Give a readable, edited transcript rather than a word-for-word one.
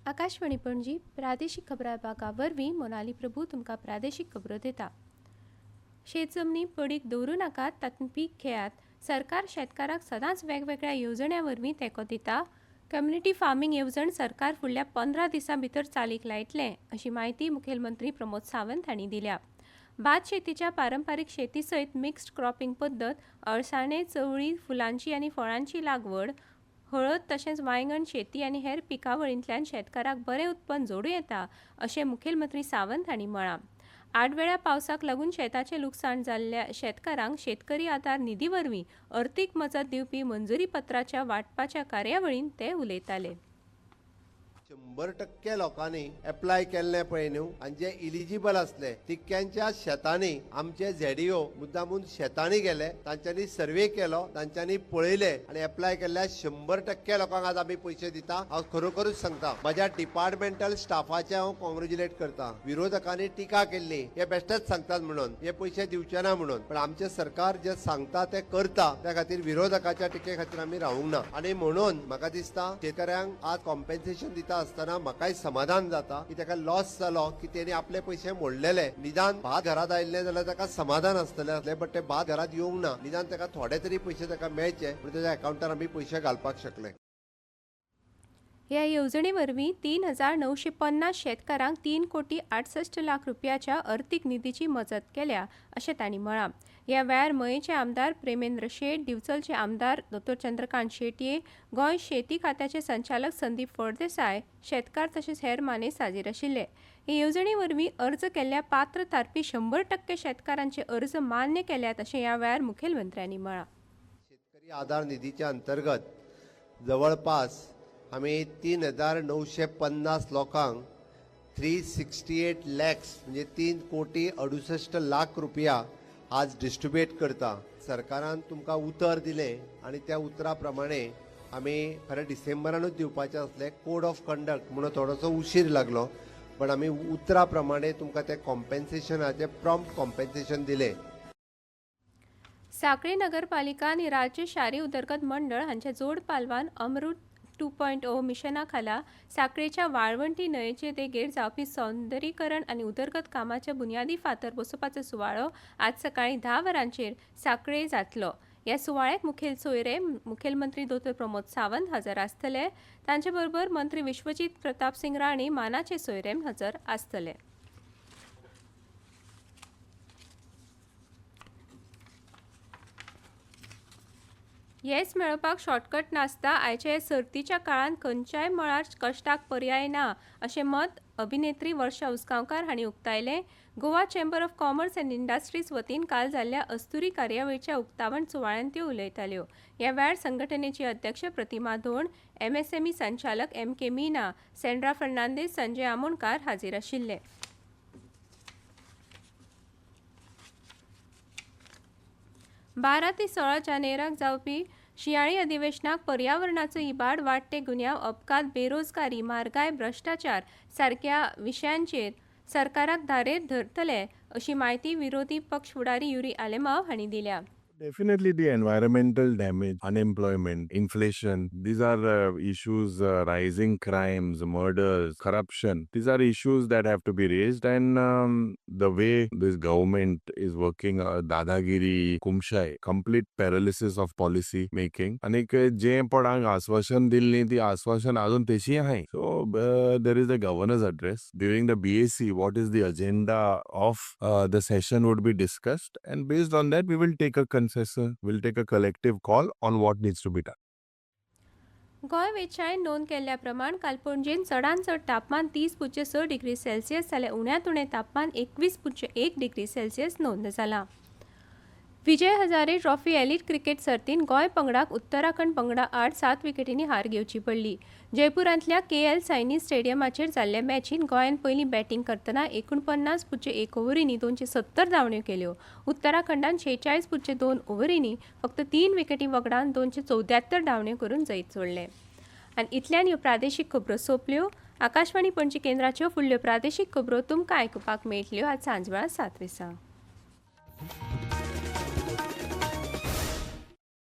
आकाशवाणी पणजी प्रादेशीक खबरां विभागा वरवीं मोनाली प्रभू तुमकां प्रादेशीक खबरो दिता। शेत जमनी पडीक दवरूं नाकात, तातूंत पीक घेयात। सरकार शेतकाराक सदांच वेगवेगळ्या येवजण्यां वरवीं तेंको दिता। कम्युनिटी फार्मिंग येवजण सरकार फुडल्या 15 दिसां भितर चालीक लायतलें, अशी माहिती मुखेलमंत्री प्रमोद सावंत हांणी दिल्या। भात शेतीच्या पारंपारीक शेती सयत मिक्स्ड क्रॉपिंग पद्दत, अळसाणे, चवळी, फुलांची आनी फळांची लागवड, हळद तशेंच वांयगण शेती आनी हेर पिकावळींतल्यान शेतकाराक बरें उत्पन्न जोडूं येता, अशें मुखेलमंत्री सावंत हांणी म्हळां। आडवेळ्या पावसाक लागून शेताचें लुकसाण जाल्ल्या शेतकारांक शेतकरी आदार निधी वरवीं अर्थीक मजत दिवपी मंजुरी पत्राच्या वांटपाच्या कार्यावळींत ते उलयताले। 100% लोकांनी अप्लाय केल्ले पळय न्हू, आनी जे इलिजिबल असले तितक्यांच्या शेतांनी आमचे झेडीओ मुद्दामून शेतांनी गेले, तांच्यांनी सर्वे केलो, तांच्यांनी पळयले आनी अप्लाय केल्ल्या 100% लोकांक आज आमी पयशे दिता। हांव खरोखरूच सांगता, म्हज्या डिपार्टमेंटल स्टाफाचे हांव कॉंग्रॅच्युलेट करता। विरोधकांनी टिका केल्ली, हे बेश्टेच सांगतात म्हणून, हे पयशे दिवचे ना म्हणून, पण आमचे सरकार जे सांगता ते करता, त्या खातीर विरोधकाच्या टिके खातीर आमी रावूंक ना। आनी म्हणून म्हाका दिसता शेतकऱ्यांक आज कॉम्पेन्सेशन दिता असताना म्हाकाय समाधान जाता की ताका लॉस जालो, की तेणी आपले पयशे मोडलेले। निदान भात घरात आयिल्ले जाल्यार ताका समाधान आसतलें, बट ते भात घरात येवंक ना। निदान ताका थोडे तरी पयशे ताका मेळचे, पूण ताच्या अकाउंटार आमी पयशे घालपाक शकले। ह्या येवजणे वरवीं 3,950 शेतकारांक 3 कोटी 68 लाख रुपयाच्या अर्थीक निधीची मजत केल्या, अशें तांणी म्हळां। ह्या वेळार मयेचे आमदार प्रेमेंद्र शेट, दिवचलचे आमदार डॉ चंद्रकांत शेटये, गोंय शेती खात्याचे संचालक संदीप फळदेसाय, शेतकार तशेंच हेर मानेस्त हाजीर आशिल्ले। हे येवजणे वरवीं अर्ज केल्ल्या पात्र थारपी 100% शेतकारांचे अर्ज मान्य केल्यात, अशें ह्या वेळार मुखेलमंत्र्यांनी म्हळां। शेतकरी आधार निधीच्या अंतर्गत जवळपास आमी 3,950 लोकांक 368 लॅक्स म्हणजे 3 कोटी 68 लाख रुपया आज डिस्ट्रीब्यूट करता। सरकारान तुमकां उतर दिलें आनी त्या उतरा प्रमाणे आमी खरें डिसेंबरानूच दिवपाचे आसले। कोड ऑफ कंडक्ट म्हणून थोडोसो उशीर लागलो, पण आमी उतरा प्रमाणे तुमकां ते कॉम्पेन्सेशनाचे प्रॉम्प्ट कॉम्पेन्सेशन दिलें। सांखळी नगरपालिका आनी राज्य शारी उदरगत मंडळ हांच्या जोड पालवान अमृत 2.0 मिशना खाला सांखळेच्या वाळवंटी न्हंयचे देगेर जावपी सौंदर्यीकरण आनी उदरगत कामाच्या बुन्यादी फातर बसोवपाचो सुवाळो आज सकाळी 10 वरांचेर सांखळे जातलो। ह्या सुवाळ्याक मुखेल सोयरे मुखेलमंत्री डॉ प्रमोद सावंत हजर आसतले। तांचे बरोबर मंत्री विश्वजीत प्रताप सिंग राणे मानाचे सोयरेम हजर आसतले। येस मेळोवपाक शॉर्टकट नासता। आयच्या सर्तीच्या काळात खंयच्याय मळार कश्टाक पर्याय ना, अशें मत अभिनेत्री वर्षा उसगांवकार हांणी उक्तायलें। Goa chamber of commerce and industries वतीन काल जाल्ल्या अस्तुरी कार्यावळीच्या उक्तावण सुवाळ्यात त्यो उलयताल्यो। ह्या वेळार संघटनेची अध्यक्ष प्रतिमा धोण, MSME संचालक MK मीना, सेंड्रा फर्नांदेज, संजय आमोणकार हाजीर आशिल्ले। 12 ते 16 जानेराक जावपी शिंयाळी अधिवेशनाक पर्यावरणाचो इबाड, वाडटे गुन्यांव, अपघात, बेरोजगारी, म्हारगाय, भ्रष्टाचार सारक्या विशयांचेर सरकाराक धारेर धरतले, अशी माहिती विरोधी पक्ष फुडारी युरी आलेमाव हांणी दिल्या। Definitely the environmental damage, unemployment, inflation, these are issues, rising crimes, murders, corruption. These are issues that have to be raised, and the way this government is working, dadagiri, kumshai, complete paralysis of policy making. Anik je podank आश्वासन दिल्ली ती आश्वासन अजून तशी आहे. So there is a governor's address during the BAC. What is the agenda of the session would be discussed, and based on that we will take a we'll take a collective call on what needs to be done. Goa वेधशाळेन नोंद केल्ल्या प्रमाण काल पणजेन चडांत चड तापमान 30.6 degree Celsius जाल्यार उण्यांत उणें तापमान 21.1 डिग्री सेल्सियस नोंद जालां। Vijay Hazare trophy elite cricket सर्तीन Goa पंगडाक उत्तराखंड पंगडा आड 7 विकेटींनी हार घेवची पडली। जयपुरांतल्या KL सायनी स्टेडियमाचेर जाल्ल्या मॅचीन गोंयान पयलीं बॅटिंग करतना 49.1 ओव्हरींनी 270 धांवड्यो केल्यो। उत्तराखंडान 46.2 ओव्हरींनी फक्त 3 विकेटी वगडावन 274 धांवड्यो करून जैत सोडले। आनी इतल्यान ह्यो प्रादेशीक खबरो सोंपल्यो। आकाशवाणी पणजी केंद्राच्यो फुडल्यो प्रादेशीक खबरो तुमकां आयकुपाक मेळटल्यो आज सांजवेळा 7 दिसां।